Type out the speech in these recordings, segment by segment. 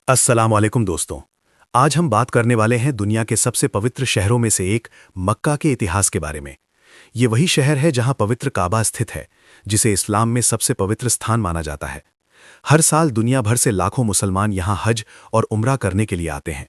अस्सलाम वालेकुम दोस्तों। आज हम बात करने वाले हैं दुनिया के सबसे पवित्र शहरों में से एक मक्का के इतिहास के बारे में। ये वही शहर है जहां पवित्र काबा स्थित है, जिसे इस्लाम में सबसे पवित्र स्थान माना जाता है। हर साल दुनिया भर से लाखों मुसलमान यहां हज और उम्रा करने के लिए आते हैं।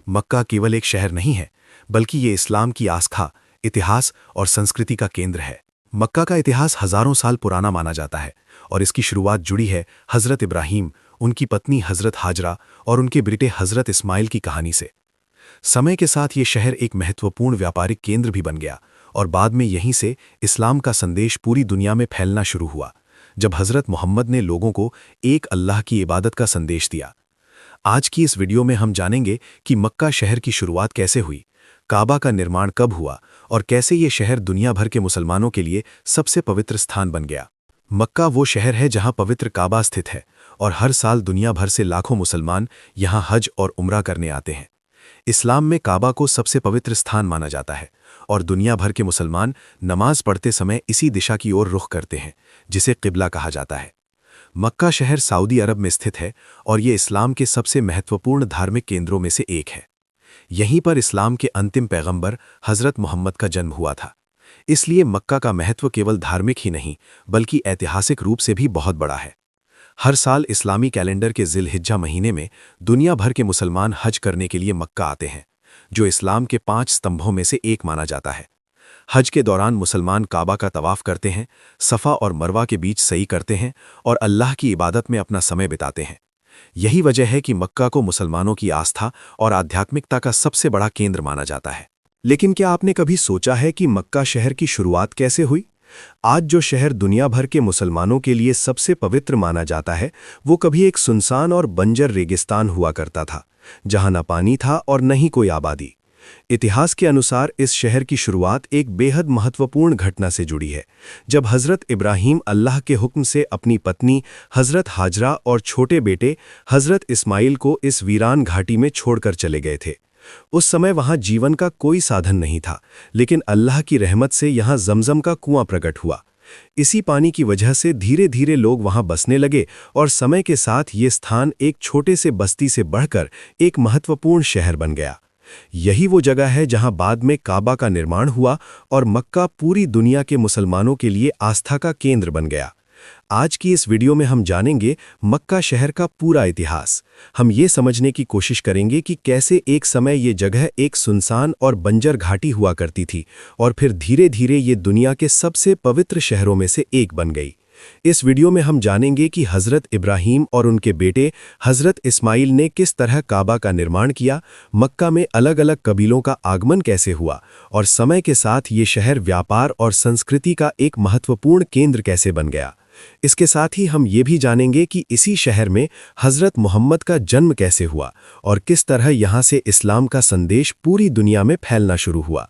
मक्का केवल एक शहर नहीं है, बल्कि ये इस्लाम की आस्था, इतिहास और संस्कृति का केंद्र है। मक्का का इतिहास हजारों साल पुराना माना जाता है और इसकी शुरुआत जुड़ी है हजरत इब्राहीम, उनकी पत्नी हजरत हाजरा और उनके बेटे हजरत इस्माइल की कहानी से। समय के साथ ये शहर एक महत्वपूर्ण व्यापारिक केंद्र भी बन गया और बाद में यहीं से इस्लाम का संदेश पूरी दुनिया में फैलना शुरू हुआ, जब हजरत मोहम्मद ने लोगों को एक अल्लाह की इबादत का संदेश दिया। आज की इस वीडियो में हम जानेंगे कि मक्का शहर की शुरुआत कैसे हुई, काबा का निर्माण कब हुआ और कैसे ये शहर दुनिया भर के मुसलमानों के लिए सबसे पवित्र स्थान बन गया। मक्का वो शहर है जहां पवित्र काबा स्थित है और हर साल दुनिया भर से लाखों मुसलमान यहां हज और उम्रा करने आते हैं। इस्लाम में काबा को सबसे पवित्र स्थान माना जाता है और दुनिया भर के मुसलमान नमाज पढ़ते समय इसी दिशा की ओर रुख करते हैं, जिसे किबला कहा जाता है। मक्का शहर सऊदी अरब में स्थित है और ये इस्लाम के सबसे महत्वपूर्ण धार्मिक केंद्रों में से एक है। यहीं पर इस्लाम के अंतिम पैगंबर हजरत मोहम्मद का जन्म हुआ था। इसलिए मक्का का महत्व केवल धार्मिक ही नहीं, बल्कि ऐतिहासिक रूप से भी बहुत बड़ा है। हर साल इस्लामी कैलेंडर के जिलहिज्जा महीने में दुनिया भर के मुसलमान हज करने के लिए मक्का आते हैं, जो इस्लाम के 5 स्तंभों में से एक माना जाता है। हज के दौरान मुसलमान काबा का तवाफ करते हैं, सफ़ा और मरवा के बीच सई करते हैं और अल्लाह की इबादत में अपना समय बिताते हैं। यही वजह है कि मक्का को मुसलमानों की आस्था और आध्यात्मिकता का सबसे बड़ा केंद्र माना जाता है। लेकिन क्या आपने कभी सोचा है कि मक्का शहर की शुरुआत कैसे हुई? आज जो शहर दुनिया भर के मुसलमानों के लिए सबसे पवित्र माना जाता है, वो कभी एक सुनसान और बंजर रेगिस्तान हुआ करता था, जहां न पानी था और न ही कोई आबादी। इतिहास के अनुसार इस शहर की शुरुआत एक बेहद महत्वपूर्ण घटना से जुड़ी है, जब हजरत इब्राहीम अल्लाह के हुक्म से अपनी पत्नी हजरत हाजरा और छोटे बेटे हजरत इस्माइल को इस वीरान घाटी में छोड़कर चले गए थे। उस समय वहां जीवन का कोई साधन नहीं था, लेकिन अल्लाह की रहमत से यहां जमजम का कुआं प्रकट हुआ। इसी पानी की वजह से धीरे धीरे लोग वहां बसने लगे और समय के साथ ये स्थान एक छोटे से बस्ती से बढ़कर एक महत्वपूर्ण शहर बन गया। यही वो जगह है जहां बाद में काबा का निर्माण हुआ और मक्का पूरी दुनिया के मुसलमानों के लिए आस्था का केंद्र बन गया। आज की इस वीडियो में हम जानेंगे मक्का शहर का पूरा इतिहास। हम ये समझने की कोशिश करेंगे कि कैसे एक समय ये जगह एक सुनसान और बंजर घाटी हुआ करती थी और फिर धीरे धीरे ये दुनिया के सबसे पवित्र शहरों में से एक बन गई। इस वीडियो में हम जानेंगे कि हजरत इब्राहीम और उनके बेटे हजरत इस्माइल ने किस तरह काबा का निर्माण किया, मक्का में अलग अलग कबीलों का आगमन कैसे हुआ और समय के साथ ये शहर व्यापार और संस्कृति का एक महत्वपूर्ण केंद्र कैसे बन गया। इसके साथ ही हम ये भी जानेंगे कि इसी शहर में हजरत मोहम्मद का जन्म कैसे हुआ और किस तरह यहाँ से इस्लाम का संदेश पूरी दुनिया में फैलना शुरू हुआ।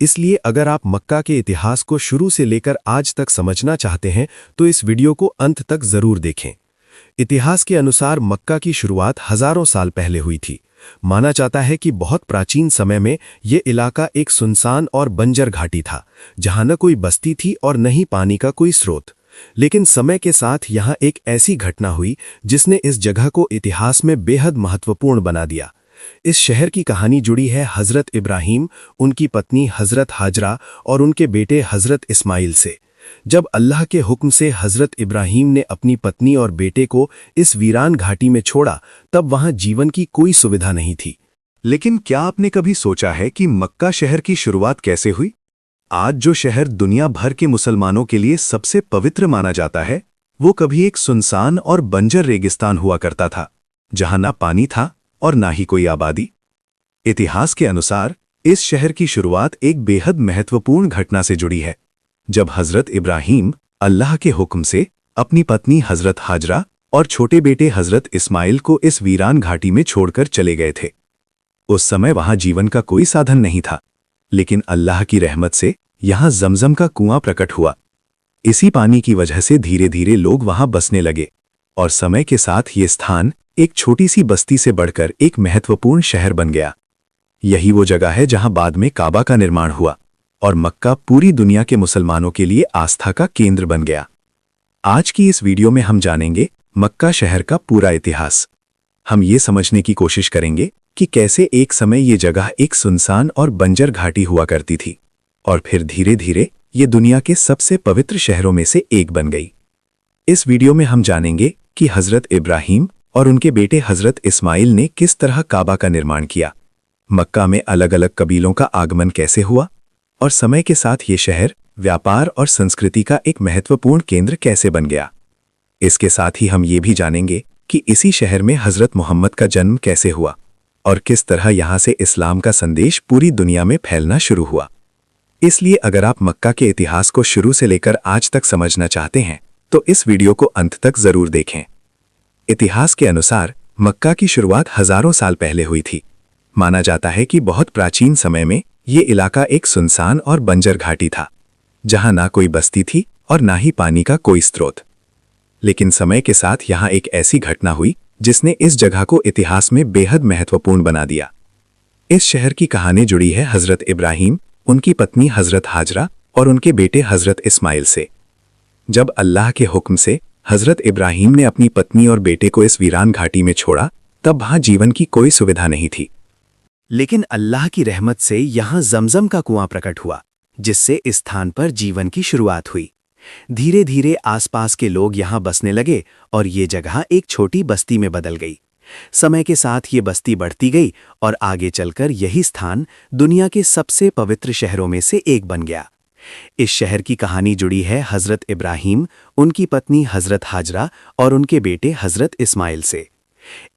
इसलिए अगर आप मक्का के इतिहास को शुरू से लेकर आज तक समझना चाहते हैं तो इस वीडियो को अंत तक जरूर देखें। इतिहास के अनुसार मक्का की शुरुआत हजारों साल पहले हुई थी। माना जाता है कि बहुत प्राचीन समय में ये इलाका एक सुनसान और बंजर घाटी था, जहां न कोई बस्ती थी और न ही पानी का कोई स्रोत। लेकिन समय के साथ यहाँ एक ऐसी घटना हुई जिसने इस जगह को इतिहास में बेहद महत्वपूर्ण बना दिया। इस शहर की कहानी जुड़ी है हजरत इब्राहीम, उनकी पत्नी हजरत हाजरा और उनके बेटे हजरत इस्माइल से। जब अल्लाह के हुक्म से हजरत इब्राहीम ने अपनी पत्नी और बेटे को इस वीरान घाटी में छोड़ा, तब वहां जीवन की कोई सुविधा नहीं थी। लेकिन क्या आपने कभी सोचा है कि मक्का शहर की शुरुआत कैसे हुई? आज जो शहर दुनिया भर के मुसलमानों के लिए सबसे पवित्र माना जाता है, वो कभी एक सुनसान और बंजर रेगिस्तान हुआ करता था, जहां ना पानी था और ना ही कोई आबादी। इतिहास के अनुसार इस शहर की शुरुआत एक बेहद महत्वपूर्ण घटना से जुड़ी है, जब हजरत इब्राहीम अल्लाह के हुक्म से अपनी पत्नी हजरत हाजरा और छोटे बेटे हजरत इस्माइल को इस वीरान घाटी में छोड़कर चले गए थे। उस समय वहां जीवन का कोई साधन नहीं था, लेकिन अल्लाह की रहमत से यहां जमजम का कुआं प्रकट हुआ। इसी पानी की वजह से धीरे धीरे लोग वहां बसने लगे और समय के साथ ये स्थान एक छोटी सी बस्ती से बढ़कर एक महत्वपूर्ण शहर बन गया। यही वो जगह है जहां बाद में काबा का निर्माण हुआ और मक्का पूरी दुनिया के मुसलमानों के लिए आस्था का केंद्र बन गया। आज की इस वीडियो में हम जानेंगे मक्का शहर का पूरा इतिहास। हम ये समझने की कोशिश करेंगे कि कैसे एक समय ये जगह एक सुनसान और बंजर घाटी हुआ करती थी और फिर धीरे धीरे ये दुनिया के सबसे पवित्र शहरों में से एक बन गई। इस वीडियो में हम जानेंगे कि हजरत इब्राहिम और उनके बेटे हजरत इस्माइल ने किस तरह काबा का निर्माण किया, मक्का में अलग अलग कबीलों का आगमन कैसे हुआ और समय के साथ ये शहर व्यापार और संस्कृति का एक महत्वपूर्ण केंद्र कैसे बन गया। इसके साथ ही हम ये भी जानेंगे कि इसी शहर में हजरत मोहम्मद का जन्म कैसे हुआ और किस तरह यहाँ से इस्लाम का संदेश पूरी दुनिया में फैलना शुरू हुआ। इसलिए अगर आप मक्का के इतिहास को शुरू से लेकर आज तक समझना चाहते हैं तो इस वीडियो को अंत तक जरूर देखें। इतिहास के अनुसार मक्का की शुरुआत हजारों साल पहले हुई थी। माना जाता है कि बहुत प्राचीन समय में ये इलाका एक सुनसान और बंजर घाटी था, जहां ना कोई बस्ती थी और ना ही पानी का कोई स्रोत। लेकिन समय के साथ यहां एक ऐसी घटना हुई जिसने इस जगह को इतिहास में बेहद महत्वपूर्ण बना दिया। इस शहर की कहानी जुड़ी है हजरत इब्राहिम, उनकी पत्नी हजरत हाजरा और उनके बेटे हजरत इस्माइल से। जब अल्लाह के हुक्म से हजरत इब्राहिम ने अपनी पत्नी और बेटे को इस वीरान घाटी में छोड़ा, तब वहां जीवन की कोई सुविधा नहीं थी। लेकिन अल्लाह की रहमत से यहां जमजम का कुआं प्रकट हुआ, जिससे इस स्थान पर जीवन की शुरुआत हुई। धीरे धीरे आसपास के लोग यहां बसने लगे और ये जगह एक छोटी बस्ती में बदल गई। समय के साथ ये बस्ती बढ़ती गई और आगे चलकर यही स्थान दुनिया के सबसे पवित्र शहरों में से एक बन गया। इस शहर की कहानी जुड़ी है हजरत इब्राहिम, उनकी पत्नी हजरत हाजरा और उनके बेटे हजरत इस्माइल से।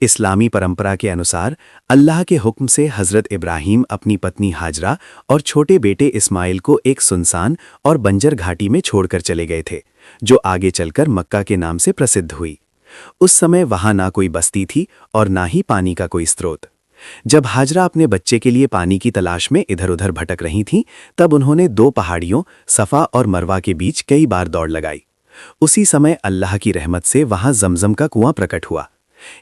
इस्लामी परंपरा के अनुसार अल्लाह के हुक्म से हजरत इब्राहिम अपनी पत्नी हाजरा और छोटे बेटे इस्माइल को एक सुनसान और बंजर घाटी में छोड़कर चले गए थे, जो आगे चलकर मक्का के नाम से प्रसिद्ध हुई। उस समय वहां ना कोई बस्ती थी और ना ही पानी का कोई स्रोत। जब हाजरा अपने बच्चे के लिए पानी की तलाश में इधर उधर भटक रही थीं, तब उन्होंने दो पहाड़ियों सफ़ा और मरवा के बीच कई बार दौड़ लगाई। उसी समय अल्लाह की रहमत से वहां जमजम का कुआं प्रकट हुआ।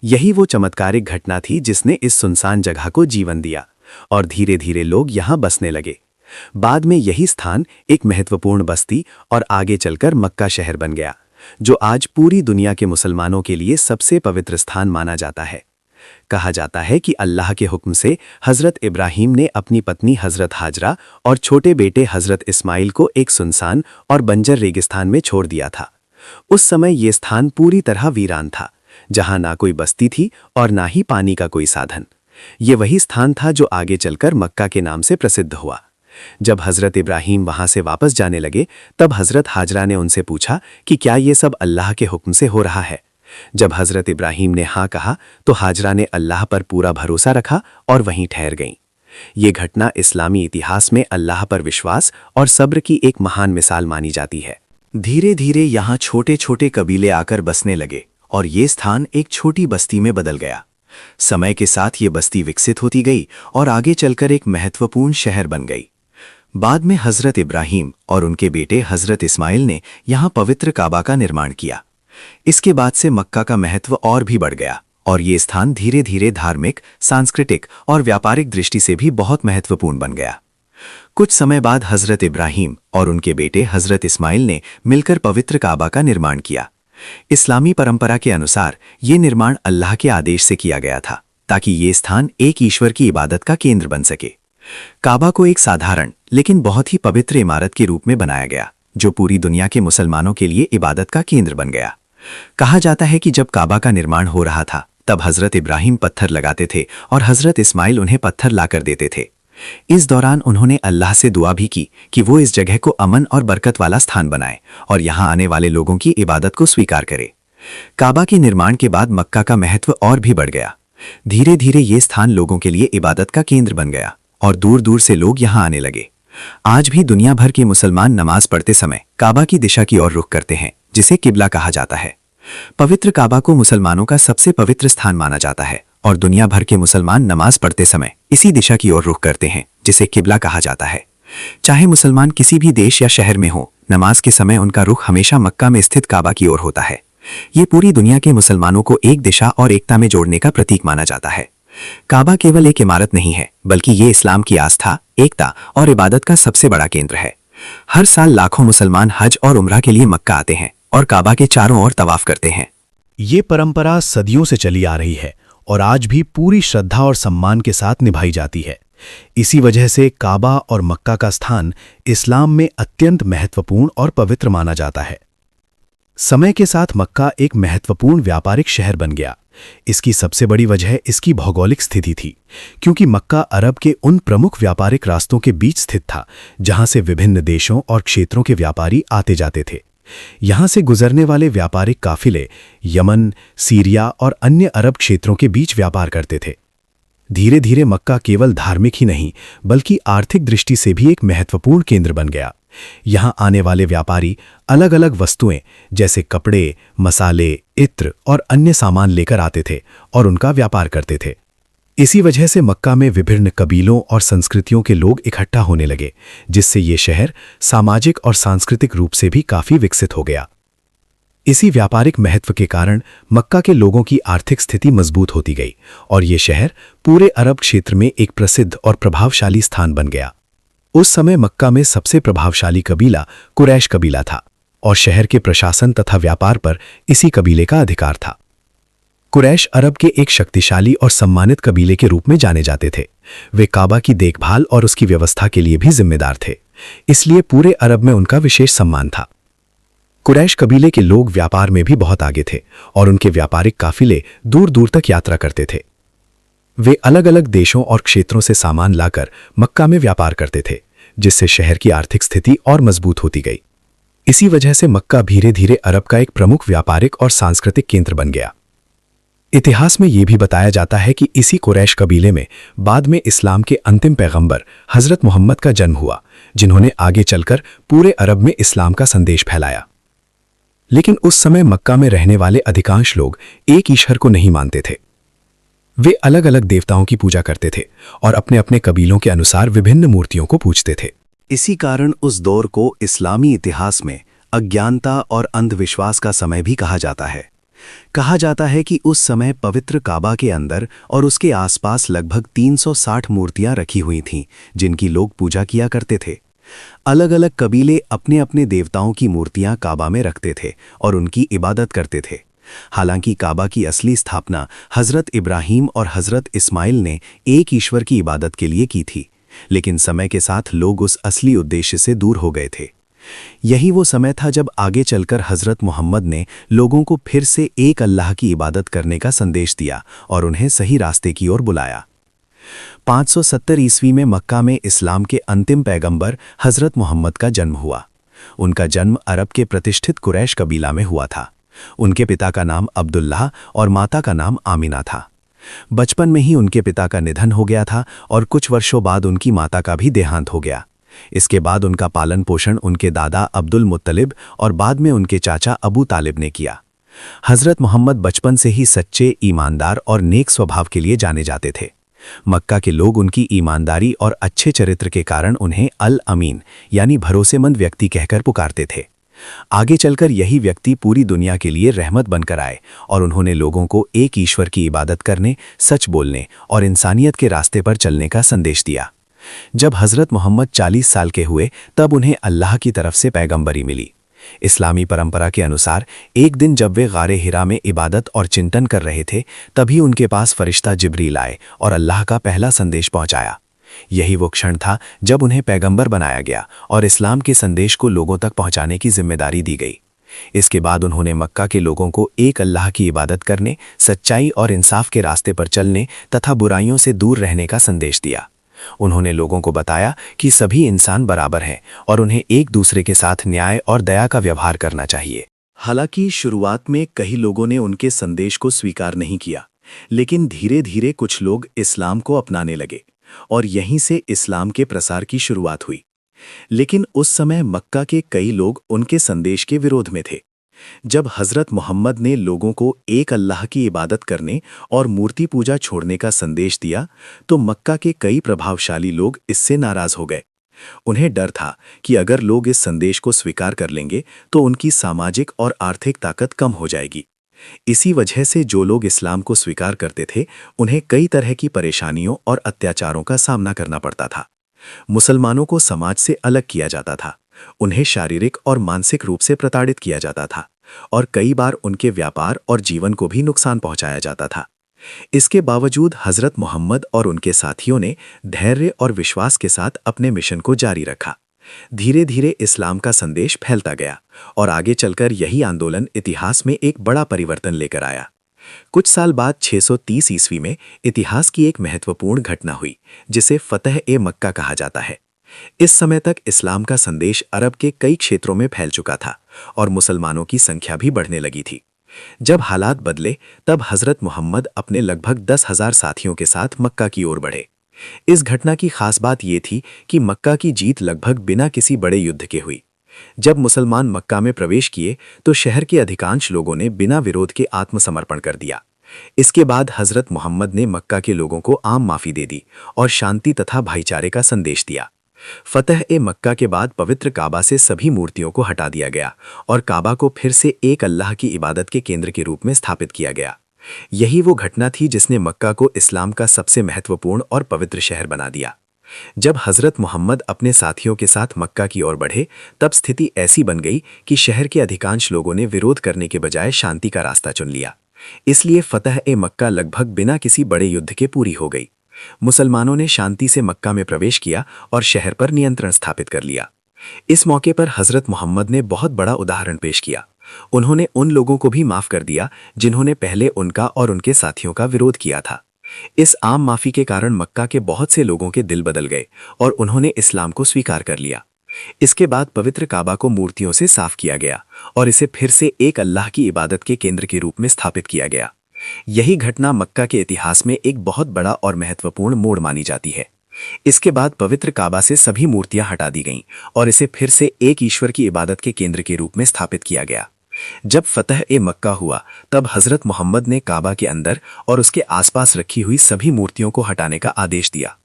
यही वो चमत्कारिक घटना थी जिसने इस सुनसान जगह को जीवन दिया और धीरे धीरे लोग यहां बसने लगे। बाद में यही स्थान एक महत्वपूर्ण बस्ती और आगे चलकर मक्का शहर बन गया, जो आज पूरी दुनिया के मुसलमानों के लिए सबसे पवित्र स्थान माना जाता है। कहा जाता है कि अल्लाह के हुक्म से हजरत इब्राहिम ने अपनी पत्नी हजरत हाजरा और छोटे बेटे हजरत इस्माइल को एक सुनसान और बंजर रेगिस्तान में छोड़ दिया था। उस समय ये स्थान पूरी तरह वीरान था, जहां ना कोई बस्ती थी और ना ही पानी का कोई साधन। ये वही स्थान था जो आगे चलकर मक्का के नाम से प्रसिद्ध हुआ। जब हजरत इब्राहिम वहां से वापस जाने लगे, तब हजरत हाजरा ने उनसे पूछा कि क्या ये सब अल्लाह के हुक्म से हो रहा है। जब हजरत इब्राहिम ने हाँ कहा तो हाजरा ने अल्लाह पर पूरा भरोसा रखा और वहीं ठहर गईं। ये घटना इस्लामी इतिहास में अल्लाह पर विश्वास और सब्र की एक महान मिसाल मानी जाती है। धीरे धीरे यहाँ छोटे छोटे कबीले आकर बसने लगे और ये स्थान एक छोटी बस्ती में बदल गया। समय के साथ ये बस्ती विकसित होती गई और आगे चलकर एक महत्वपूर्ण शहर बन गई। बाद में हजरत इब्राहिम और उनके बेटे हजरत इस्माइल ने यहाँ पवित्र काबा का निर्माण किया। इसके बाद से मक्का का महत्व और भी बढ़ गया और ये स्थान धीरे धीरे धार्मिक, सांस्कृतिक और व्यापारिक दृष्टि से भी बहुत महत्वपूर्ण बन गया। कुछ समय बाद हजरत इब्राहिम और उनके बेटे हजरत इस्माइल ने मिलकर पवित्र काबा का निर्माण किया। इस्लामी परंपरा के अनुसार ये निर्माण अल्लाह के आदेश से किया गया था, ताकि ये स्थान एक ईश्वर की इबादत का केंद्र बन सके। काबा को एक साधारण लेकिन बहुत ही पवित्र इमारत के रूप में बनाया गया, जो पूरी दुनिया के मुसलमानों के लिए इबादत का केंद्र बन गया। कहा जाता है कि जब काबा का निर्माण हो रहा था, तब हजरत इब्राहिम पत्थर लगाते थे और हजरत इस्माइल उन्हें पत्थर लाकर देते थे। इस दौरान उन्होंने अल्लाह से दुआ भी की कि वो इस जगह को अमन और बरकत वाला स्थान बनाए और यहाँ आने वाले लोगों की इबादत को स्वीकार करे। काबा के निर्माण के बाद मक्का का महत्व और भी बढ़ गया। धीरे धीरे ये स्थान लोगों के लिए इबादत का केंद्र बन गया और दूर दूर से लोग यहाँ आने लगे। आज भी दुनिया भर के मुसलमान नमाज पढ़ते समय काबा की दिशा की ओर रुख करते हैं, जिसे किबला कहा जाता है। पवित्र काबा को मुसलमानों का सबसे पवित्र स्थान माना जाता है और दुनिया भर के मुसलमान नमाज पढ़ते समय इसी दिशा की ओर रुख करते हैं, जिसे किबला कहा जाता है। चाहे मुसलमान किसी भी देश या शहर में हो, नमाज के समय उनका रुख हमेशा मक्का में स्थित काबा की ओर होता है। ये पूरी दुनिया के मुसलमानों को एक दिशा और एकता में जोड़ने का प्रतीक माना जाता है। काबा केवल एक इमारत नहीं है, बल्कि ये इस्लाम की आस्था, एकता और इबादत का सबसे बड़ा केंद्र है। हर साल लाखों मुसलमान हज और उम्रा के लिए मक्का आते हैं और काबा के चारों ओर तवाफ करते हैं। ये परंपरा सदियों से चली आ रही है और आज भी पूरी श्रद्धा और सम्मान के साथ निभाई जाती है। इसी वजह से काबा और मक्का का स्थान इस्लाम में अत्यंत महत्वपूर्ण और पवित्र माना जाता है। समय के साथ मक्का एक महत्वपूर्ण व्यापारिक शहर बन गया। इसकी सबसे बड़ी वजह इसकी भौगोलिक स्थिति थी, क्योंकि मक्का अरब के उन प्रमुख व्यापारिक रास्तों के बीच स्थित था जहां से विभिन्न देशों और क्षेत्रों के व्यापारी आते जाते थे। यहां से गुजरने वाले व्यापारिक काफिले यमन, सीरिया और अन्य अरब क्षेत्रों के बीच व्यापार करते थे। धीरे धीरे मक्का केवल धार्मिक ही नहीं बल्कि आर्थिक दृष्टि से भी एक महत्वपूर्ण केंद्र बन गया। यहां आने वाले व्यापारी अलग अलग वस्तुएं जैसे कपड़े, मसाले, इत्र और अन्य सामान लेकर आते थे और उनका व्यापार करते थे। इसी वजह से मक्का में विभिन्न कबीलों और संस्कृतियों के लोग इकट्ठा होने लगे, जिससे ये शहर सामाजिक और सांस्कृतिक रूप से भी काफी विकसित हो गया। इसी व्यापारिक महत्व के कारण मक्का के लोगों की आर्थिक स्थिति मजबूत होती गई और ये शहर पूरे अरब क्षेत्र में एक प्रसिद्ध और प्रभावशाली स्थान बन गया। उस समय मक्का में सबसे प्रभावशाली कबीला कुरैश कबीला था और शहर के प्रशासन तथा व्यापार पर इसी कबीले का अधिकार था। कुरैश अरब के एक शक्तिशाली और सम्मानित कबीले के रूप में जाने जाते थे। वे काबा की देखभाल और उसकी व्यवस्था के लिए भी जिम्मेदार थे, इसलिए पूरे अरब में उनका विशेष सम्मान था। कुरैश कबीले के लोग व्यापार में भी बहुत आगे थे और उनके व्यापारिक काफिले दूर दूर तक यात्रा करते थे। वे अलग अलग देशों और क्षेत्रों से सामान लाकर मक्का में व्यापार करते थे, जिससे शहर की आर्थिक स्थिति और मजबूत होती गई। इसी वजह से मक्का धीरे धीरे अरब का एक प्रमुख व्यापारिक और सांस्कृतिक केंद्र बन गया। इतिहास में यह भी बताया जाता है कि इसी कुरैश कबीले में बाद में इस्लाम के अंतिम पैगंबर हजरत मोहम्मद का जन्म हुआ, जिन्होंने आगे चलकर पूरे अरब में इस्लाम का संदेश फैलाया। लेकिन उस समय मक्का में रहने वाले अधिकांश लोग एक ईश्वर को नहीं मानते थे। वे अलग अलग देवताओं की पूजा करते थे और अपने अपने कबीलों के अनुसार विभिन्न मूर्तियों को पूजते थे। इसी कारण उस दौर को इस्लामी इतिहास में अज्ञानता और अंधविश्वास का समय भी कहा जाता है। कहा जाता है कि उस समय पवित्र काबा के अंदर और उसके आसपास लगभग 360 मूर्तियां रखी हुई थीं, जिनकी लोग पूजा किया करते थे। अलग अलग कबीले अपने अपने देवताओं की मूर्तियां काबा में रखते थे और उनकी इबादत करते थे। हालांकि काबा की असली स्थापना हजरत इब्राहीम और हजरत इस्माइल ने एक ईश्वर की इबादत के लिए की थी, लेकिन समय के साथ लोग उस असली उद्देश्य से दूर हो गए थे। यही वो समय था जब आगे चलकर हजरत मोहम्मद ने लोगों को फिर से एक अल्लाह की इबादत करने का संदेश दिया और उन्हें सही रास्ते की ओर बुलाया। 570 ईस्वी में मक्का में इस्लाम के अंतिम पैगंबर हजरत मोहम्मद का जन्म हुआ। उनका जन्म अरब के प्रतिष्ठित कुरैश कबीला में हुआ था। उनके पिता का नाम अब्दुल्लाह और माता का नाम आमिना था। बचपन में ही उनके पिता का निधन हो गया था और कुछ वर्षों बाद उनकी माता का भी देहांत हो गया। इसके बाद उनका पालन पोषण उनके दादा अब्दुल मुत्तलिब और बाद में उनके चाचा अबू तालिब ने किया। हजरत मोहम्मद बचपन से ही सच्चे, ईमानदार और नेक स्वभाव के लिए जाने जाते थे। मक्का के लोग उनकी ईमानदारी और अच्छे चरित्र के कारण उन्हें अल अमीन यानी भरोसेमंद व्यक्ति कहकर पुकारते थे। आगे चलकर यही व्यक्ति पूरी दुनिया के लिए रहमत बनकर आए और उन्होंने लोगों को एक ईश्वर की इबादत करने, सच बोलने और इंसानियत के रास्ते पर चलने का संदेश दिया। जब हजरत मोहम्मद 40 साल के हुए तब उन्हें अल्लाह की तरफ से पैगंबरी मिली। इस्लामी परंपरा के अनुसार एक दिन जब वे गारे हिरा में इबादत और चिंतन कर रहे थे, तभी उनके पास फरिश्ता जिब्रील आए और अल्लाह का पहला संदेश पहुंचाया। यही वो क्षण था जब उन्हें पैगंबर बनाया गया और इस्लाम के संदेश को लोगों तक पहुंचाने की जिम्मेदारी दी गई। इसके बाद उन्होंने मक्का के लोगों को एक अल्लाह की इबादत करने, सच्चाई और इंसाफ के रास्ते पर चलने तथा बुराइयों से दूर रहने का संदेश दिया। उन्होंने लोगों को बताया कि सभी इंसान बराबर हैं और उन्हें एक दूसरे के साथ न्याय और दया का व्यवहार करना चाहिए। हालांकि शुरुआत में कई लोगों ने उनके संदेश को स्वीकार नहीं किया, लेकिन धीरे धीरे कुछ लोग इस्लाम को अपनाने लगे और यहीं से इस्लाम के प्रसार की शुरुआत हुई। लेकिन उस समय मक्का के कई लोग उनके संदेश के विरोध में थे। जब हजरत मोहम्मद ने लोगों को एक अल्लाह की इबादत करने और मूर्ति पूजा छोड़ने का संदेश दिया, तो मक्का के कई प्रभावशाली लोग इससे नाराज हो गए। उन्हें डर था कि अगर लोग इस संदेश को स्वीकार कर लेंगे तो उनकी सामाजिक और आर्थिक ताकत कम हो जाएगी। इसी वजह से जो लोग इस्लाम को स्वीकार करते थे, उन्हें कई तरह की परेशानियों और अत्याचारों का सामना करना पड़ता था। मुसलमानों को समाज से अलग किया जाता था, उन्हें शारीरिक और मानसिक रूप से प्रताड़ित किया जाता था और कई बार उनके व्यापार और जीवन को भी नुकसान पहुंचाया जाता था। इसके बावजूद हजरत मोहम्मद और उनके साथियों ने धैर्य और विश्वास के साथ अपने मिशन को जारी रखा। धीरे धीरे इस्लाम का संदेश फैलता गया और आगे चलकर यही आंदोलन इतिहास में एक बड़ा परिवर्तन लेकर आया। कुछ साल बाद 630 ईस्वी में इतिहास की एक महत्वपूर्ण घटना हुई जिसे फतह-ए-मक्का कहा जाता है। इस समय तक इस्लाम का संदेश अरब के कई क्षेत्रों में फैल चुका था और मुसलमानों की संख्या भी बढ़ने लगी थी। जब हालात बदले तब हजरत मोहम्मद अपने लगभग 10,000 साथियों के साथ मक्का की ओर बढ़े। इस घटना की खास बात यह थी कि मक्का की जीत लगभग बिना किसी बड़े युद्ध के हुई। जब मुसलमान मक्का में प्रवेश किए तो शहर के अधिकांश लोगों ने बिना विरोध के आत्मसमर्पण कर दिया। इसके बाद हजरत मोहम्मद ने मक्का के लोगों को आम माफी दे दी और शांति तथा भाईचारे का संदेश दिया। फतह-ए-मक्का के बाद पवित्र काबा से सभी मूर्तियों को हटा दिया गया और काबा को फिर से एक अल्लाह की इबादत के केंद्र के रूप में स्थापित किया गया। यही वो घटना थी जिसने मक्का को इस्लाम का सबसे महत्वपूर्ण और पवित्र शहर बना दिया। जब हजरत मोहम्मद अपने साथियों के साथ मक्का की ओर बढ़े तब स्थिति ऐसी बन गई कि शहर के अधिकांश लोगों ने विरोध करने के बजाय शांति का रास्ता चुन लिया। इसलिए फतह-ए-मक्का लगभग बिना किसी बड़े युद्ध के पूरी हो गई। मुसलमानों ने शांति से मक्का में प्रवेश किया और शहर पर नियंत्रण स्थापित कर लिया। इस मौके पर हजरत मोहम्मद ने बहुत बड़ा उदाहरण पेश किया। उन्होंने उन लोगों को भी माफ कर दिया जिन्होंने पहले उनका और उनके साथियों का विरोध किया था। इस आम माफी के कारण मक्का के बहुत से लोगों के दिल बदल गए और उन्होंने इस्लाम को स्वीकार कर लिया। इसके बाद पवित्र काबा को मूर्तियों से साफ किया गया और इसे फिर से एक अल्लाह की इबादत के केंद्र के रूप में स्थापित किया गया। यही घटना मक्का के इतिहास में एक बहुत बड़ा और महत्वपूर्ण मोड़ मानी जाती है। इसके बाद पवित्र काबा से सभी मूर्तियां हटा दी गईं और इसे फिर से एक ईश्वर की इबादत के केंद्र के रूप में स्थापित किया गया। जब फतह-ए-मक्का हुआ तब हजरत मोहम्मद ने काबा के अंदर और उसके आसपास रखी हुई सभी मूर्तियों को हटाने का आदेश दिया।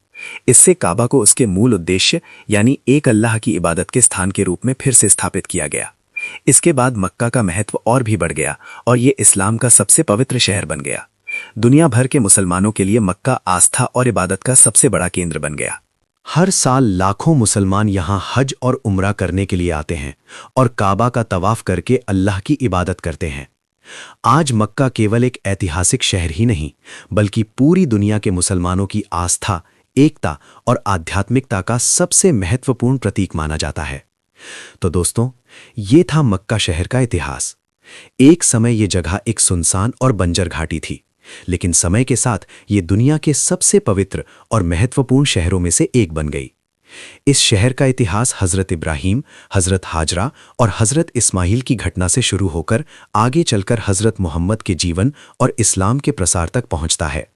इससे काबा को उसके मूल उद्देश्य यानी एक अल्लाह की इबादत के स्थान के रूप में फिर से स्थापित किया गया। इसके बाद मक्का का महत्व और भी बढ़ गया और ये इस्लाम का सबसे पवित्र शहर बन गया। दुनिया भर के मुसलमानों के लिए मक्का आस्था और इबादत का सबसे बड़ा केंद्र बन गया। हर साल लाखों मुसलमान यहाँ हज और उम्रा करने के लिए आते हैं और काबा का तवाफ करके अल्लाह की इबादत करते हैं। आज मक्का केवल एक ऐतिहासिक शहर ही नहीं बल्कि पूरी दुनिया के मुसलमानों की आस्था, एकता और आध्यात्मिकता का सबसे महत्वपूर्ण प्रतीक माना जाता है। तो दोस्तों, ये था मक्का शहर का इतिहास। एक समय ये जगह एक सुनसान और बंजर घाटी थी, लेकिन समय के साथ ये दुनिया के सबसे पवित्र और महत्वपूर्ण शहरों में से एक बन गई। इस शहर का इतिहास हजरत इब्राहीम, हजरत हाजरा और हजरत इस्माइल की घटना से शुरू होकर आगे चलकर हजरत मोहम्मद के जीवन और इस्लाम के प्रसार तक पहुंचता है।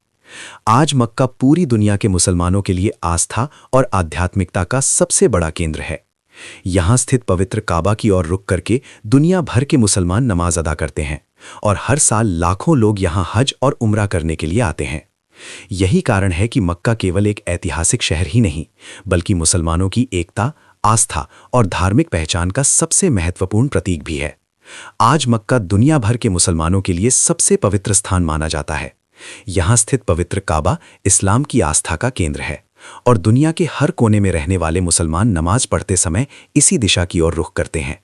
आज मक्का पूरी दुनिया के मुसलमानों के लिए आस्था और आध्यात्मिकता का सबसे बड़ा केंद्र है। यहाँ स्थित पवित्र काबा की ओर रुख करके दुनिया भर के मुसलमान नमाज अदा करते हैं और हर साल लाखों लोग यहाँ हज और उम्रा करने के लिए आते हैं। यही कारण है कि मक्का केवल एक ऐतिहासिक शहर ही नहीं बल्कि मुसलमानों की एकता, आस्था और धार्मिक पहचान का सबसे महत्वपूर्ण प्रतीक भी है। आज मक्का दुनिया भर के मुसलमानों के लिए सबसे पवित्र स्थान माना जाता है। यहाँ स्थित पवित्र काबा इस्लाम की आस्था का केंद्र है और दुनिया के हर कोने में रहने वाले मुसलमान नमाज पढ़ते समय इसी दिशा की ओर रुख करते हैं।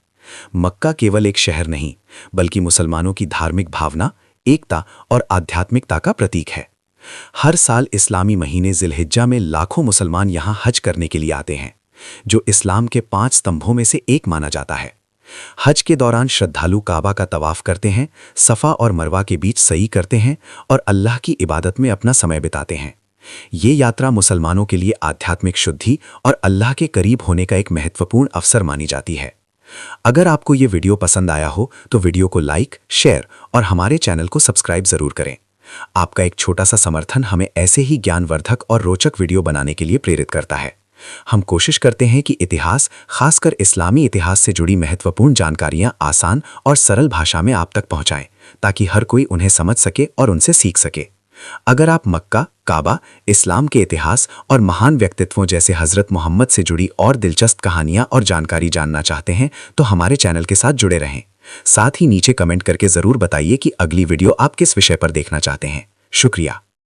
मक्का केवल एक शहर नहीं बल्कि मुसलमानों की धार्मिक भावना, एकता और आध्यात्मिकता का प्रतीक है। हर साल इस्लामी महीने जिलहिज्जा में लाखों मुसलमान यहाँ हज करने के लिए आते हैं, जो इस्लाम के 5 स्तंभों में से एक माना जाता है। हज के दौरान श्रद्धालु काबा का तवाफ करते हैं, सफ़ा और मरवा के बीच सई करते हैं और अल्लाह की इबादत में अपना समय बिताते हैं। ये यात्रा मुसलमानों के लिए आध्यात्मिक शुद्धि और अल्लाह के करीब होने का एक महत्वपूर्ण अवसर मानी जाती है। अगर आपको ये वीडियो पसंद आया हो तो वीडियो को लाइक, शेयर और हमारे चैनल को सब्सक्राइब जरूर करें। आपका एक छोटा सा समर्थन हमें ऐसे ही ज्ञानवर्धक और रोचक वीडियो बनाने के लिए प्रेरित करता है। हम कोशिश करते हैं कि इतिहास, खासकर इस्लामी इतिहास से जुड़ी महत्वपूर्ण जानकारियां आसान और सरल भाषा में आप तक पहुंचाएं, ताकि हर कोई उन्हें समझ सके और उनसे सीख सके। अगर आप मक्का, काबा, इस्लाम के इतिहास और महान व्यक्तित्वों जैसे हजरत मोहम्मद से जुड़ी और दिलचस्प कहानियां और जानकारी जानना चाहते हैं तो हमारे चैनल के साथ जुड़े रहें। साथ ही नीचे कमेंट करके जरूर बताइए कि अगली वीडियो आप किस विषय पर देखना चाहते हैं। शुक्रिया।